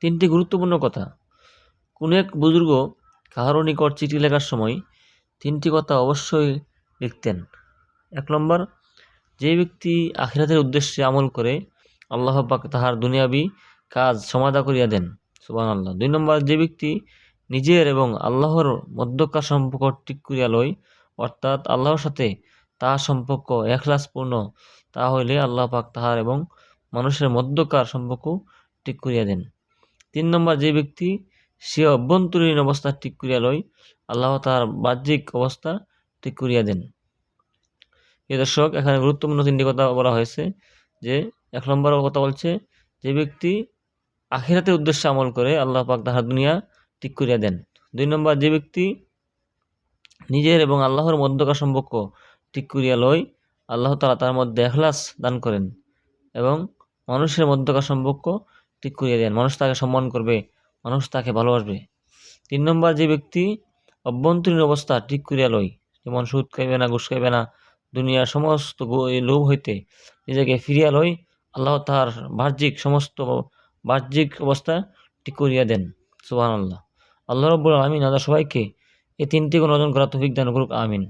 তিনটি গুরুত্বপূর্ণ কথা। কোন এক বুজুর্গ কাহারও নিকট চিঠি লেখার সময় তিনটি কথা অবশ্যই লিখতেন। ১ নম্বর, যে ব্যক্তি আখিরাতের উদ্দেশ্যে আমল করে আল্লাহ পাক তাহার দুনিয়াবী কাজ সমাধা করিয়া দেন। সুবহানাল্লাহ। ২ নম্বর, যে ব্যক্তি নিজের এবং আল্লাহর মধ্যকার সম্পর্ক ঠিক করিয়া লয়, অর্থাৎ আল্লাহর সাথে তাহার সম্পর্ক এখলাসপূর্ণ, তা হইলে আল্লাহ পাক তাহার এবং মানুষের মধ্যকার সম্পর্ক ঠিক করিয়া দেন। ৩ নম্বর, যে ব্যক্তি সে অভ্যন্তরীণ অবস্থা ঠিক করিয়া লয়, আল্লাহ তাহার বাহ্যিক অবস্থা ঠিক করিয়া দেন। দর্শক, এখানে গুরুত্বপূর্ণ ৩টি কথা বলা হয়েছে। যে ১ নম্বর কথা বলছে, যে ব্যক্তি আখিরাতের উদ্দেশ্যে আমল করে আল্লাহ পাক তাহার দুনিয়া ঠিক করিয়া দেন। ২ নম্বর, যে ব্যক্তি নিজের এবং আল্লাহর মধ্যকার সম্পর্ক ঠিক করিয়া লয়, আল্লাহ তাআলা তার মধ্যে এখলাস দান করেন এবং মানুষের মধ্যকার সম্পর্ক ঠিক করিয়া দেন। মানুষ তাকে সম্মান করবে, মানুষ তাকে ভালোবাসবে। ৩ নম্বর, যে ব্যক্তি অভ্যন্তরীণ অবস্থা ঠিক করিয়া লয়, যেমন সুদ খাইবে না, ঘুষ খাইবে না, দুনিয়ার সমস্ত লোভ হইতে নিজেকে ফিরিয়া লয়, আল্লাহ তাহার বাহ্যিক অবস্থা ঠিক করিয়া দেন। সুবহানাল্লাহ। আল্লাহ রাব্বুল আলামিন আমাদের সবাইকে এই ৩টি গুণ অর্জন করার তৌফিক দান করুক। আমিন।